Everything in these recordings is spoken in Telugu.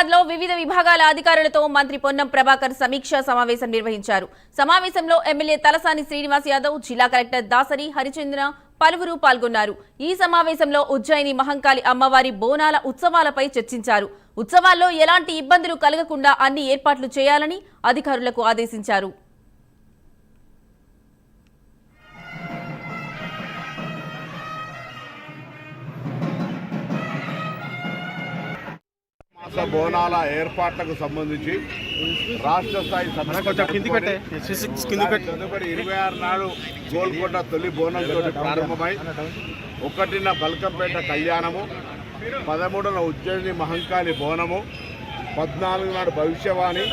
లో వివిధ విభాగాల అధికారులతో మంత్రి పొన్నం ప్రభాకర్ సమీక్షా సమావేశం నిర్వహించారు. సమావేశంలో ఎమ్మెల్యే తలసాని శ్రీనివాస్ యాదవ్, జిల్లా కలెక్టర్ దాసరి హరిచంద్ర పలువురు పాల్గొన్నారు. ఈ సమావేశంలో ఉజ్జయిని మహంకాళి అమ్మవారి బోనాల ఉత్సవాలపై చర్చించారు. ఉత్సవాల్లో ఎలాంటి ఇబ్బందులు కలగకుండా అన్ని ఏర్పాట్లు చేయాలని అధికారులకు ఆదేశించారు. బోనాల ఏర్పాట్లకు సంబంధించి రాష్ట్ర స్థాయి తదుపరి 26 నాడు గోల్కొండ తొలి బోనంతో ప్రారంభమై 1న బల్కంపేట కళ్యాణము, 13న ఉజ్జయిని మహంకాళి బోనము, 14 నాడు భవిష్యవాణి,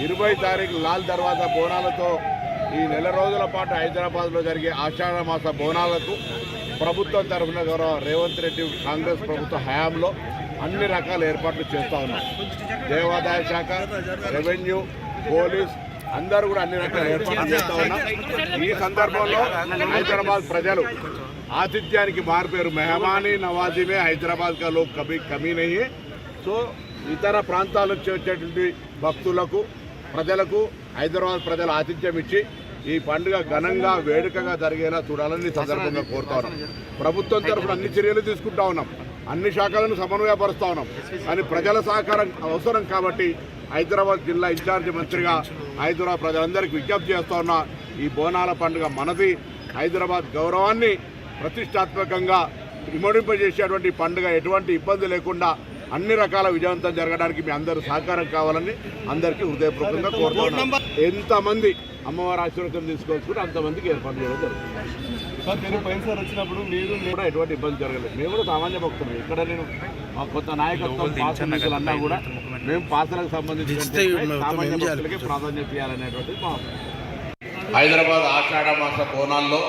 20 తారీఖు లాల్ దర్వాజా బోనాలతో ఈ నెల రోజుల పాటు హైదరాబాద్లో జరిగే ఆషాఢ మాస బోనాలకు ప్రభుత్వం తరఫున గౌరవ రేవంత్ రెడ్డి కాంగ్రెస్ ప్రభుత్వ హయాంలో అన్ని రకాల ఏర్పాట్లు చేస్తూ ఉన్నాం. దేవాదాయ శాఖ, రెవెన్యూ, పోలీస్ అందరూ కూడా అన్ని రకాల ఏర్పాట్లు చేస్తూ ఉన్నాం. ఈ సందర్భంలో హైదరాబాద్ ప్రజలు ఆతిథ్యానికి మారిపోయారు. మెహమానీ నవాజీ మే హైదరాబాద్ కా లోక్ కభీ కమీ నహీ. సో ఇతర ప్రాంతాల నుంచి వచ్చేటువంటి భక్తులకు, ప్రజలకు హైదరాబాద్ ప్రజలు ఆతిథ్యం ఇచ్చి ఈ పండుగ ఘనంగా వేడుకగా జరిగేలా చూడాలని సందర్భంగా కోరుతా ఉన్నాం. ప్రభుత్వం తరఫున అన్ని చర్యలు తీసుకుంటా ఉన్నాం, అన్ని శాఖలను సమన్వయపరుస్తూ ఉన్నాం. కానీ ప్రజల సహకారం అవసరం కాబట్టి హైదరాబాద్ జిల్లా ఇన్ఛార్జి మంత్రిగా హైదరాబాద్ ప్రజలందరికీ విజ్ఞప్తి చేస్తూ ఉన్నా. ఈ బోనాల పండుగ మనది. హైదరాబాద్ గౌరవాన్ని ప్రతిష్టాత్మకంగా ఇమడింపజేసేటువంటి పండుగ ఎటువంటి ఇబ్బంది లేకుండా అన్ని రకాల విజయవంతం జరగడానికి మీ అందరూ సహకారం కావాలని అందరికీ హృదయపూర్వకంగా కోరుతున్నాం. ఎంతమంది అమ్మవారి ఆశీర్వాదం తీసుకోవచ్చు అంతమందికి ఏర్పాటు చేయడం జరుగుతుంది. వచ్చినప్పుడు మీరు కూడా ఎటువంటి ఇబ్బంది జరగలేదు. మేము కూడా సామాన్య భక్తులు. ఇక్కడ నేను కొత్త నాయకత్వం పాసులు అన్నా కూడా మేము పాసలకు సంబంధించి సామాన్య భక్తులకి ప్రాధాన్యత ఇవ్వాలనేటువంటిది మా హైదరాబాద్ ఆషాఢ మాస బోనాల్లో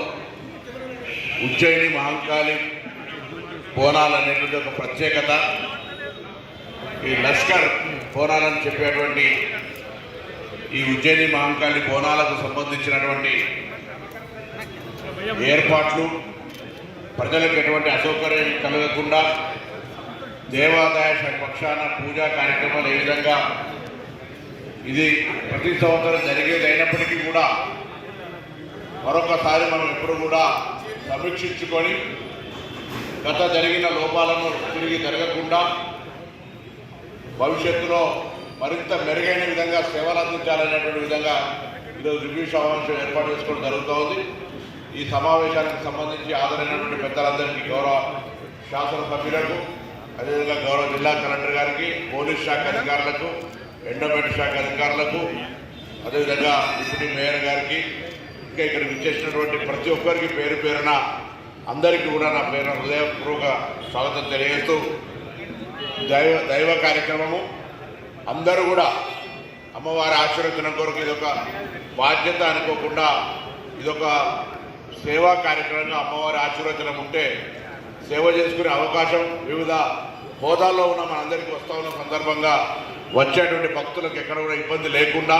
ఉజ్జయిని మహంకాళి బోనాలు అనేటువంటి ఒక ప్రత్యేకత. ఈ లష్కర్ బోనాలని చెప్పేటువంటి ఈ ఉజ్జయిని మహంకాళి బోనాలకు సంబంధించినటువంటి ఏర్పాట్లు ప్రజలకు ఎటువంటి అసౌకర్యం కలగకుండా దేవాదాయ శాఖ పక్షాన పూజా కార్యక్రమాలు ఏ విధంగా ఇది ప్రతి సంవత్సరం జరిగేది అయినప్పటికీ కూడా మరొకసారి మనం ఎప్పుడు కూడా సమీక్షించుకొని గత జరిగిన లోపాలను తిరిగి జరగకుండా భవిష్యత్తులో మరింత మెరుగైన విధంగా సేవలు అందించాలనేటువంటి విధంగా ఈరోజు రివ్యూ సమావేశం ఏర్పాటు చేసుకోవడం జరుగుతూ ఉంది. ఈ సమావేశానికి సంబంధించి హాజరైనటువంటి పెద్దలందరికీ, గౌరవ శాసనసభ్యులకు, అదేవిధంగా గౌరవ జిల్లా కలెక్టర్ గారికి, పోలీస్ శాఖ అధికారులకు, ఎండోమెంట్ శాఖ అధికారులకు, అదేవిధంగా డిప్యూటీ మేయర్ గారికి, ఇంకా ఇక్కడ విచ్చేసినటువంటి ప్రతి ఒక్కరికి పేరు పేరున అందరికీ కూడా నా పేరున హృదయపూర్వక స్వాగతం తెలియజేస్తూ, దైవ కార్యక్రమము అందరూ కూడా అమ్మవారి ఆశీర్వచనం కొరకు ఇదొక బాధ్యత అనుకోకుండా ఇదొక సేవా కార్యక్రమంగా అమ్మవారి ఆశీర్వచనం ఉంటే సేవ చేసుకునే అవకాశం వివిధ హోదాల్లో ఉన్న మనందరికీ వస్తూ ఉన్న సందర్భంగా వచ్చేటువంటి భక్తులకు ఎక్కడ కూడా ఇబ్బంది లేకుండా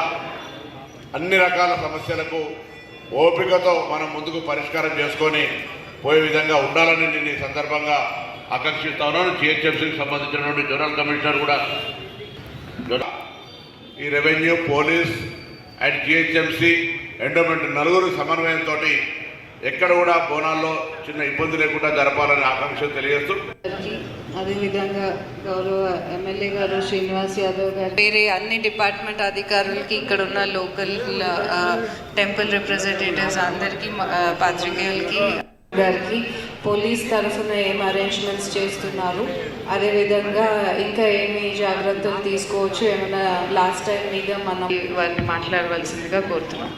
అన్ని రకాల సమస్యలకు ఓపికతో మనం ముందుకు పరిష్కారం చేసుకొని పోయే విధంగా ఉండాలని నేను ఈ సందర్భంగా ఆకాంక్షిస్తా ఉన్నాను. జిహెచ్ఎంసీకి సంబంధించినటువంటి జనరల్ కమిషనర్ కూడా ఈ revenue, police and GHMC, endowment నలుగురు సమన్వయంతో ఎక్కడ కూడా బోనాల్లో చిన్న ఇబ్బంది లేకుండా జరపాలని ఆకాంక్ష తెలియజేస్తూ, అదేవిధంగా గౌరవ ఎమ్మెల్యే గారు శ్రీనివాస్ యాదవ్ గారు, వేరే అన్ని డిపార్ట్మెంట్ అధికారులకి, ఇక్కడ ఉన్న లోకల్ టెంపుల్ రిప్రజెంటేటివ్స్ అందరికీ, పాత్రికేయులకి గారికి, పోలీస్ తరఫున ఏం అరేంజ్మెంట్స్ చేస్తున్నారు, అదేవిధంగా ఇంకా ఏమి జాగ్రత్తలు తీసుకోవచ్చు, ఏమైనా లాస్ట్ టైం మీద మనం వారిని మాట్లాడవలసిందిగా కోరుతున్నాం.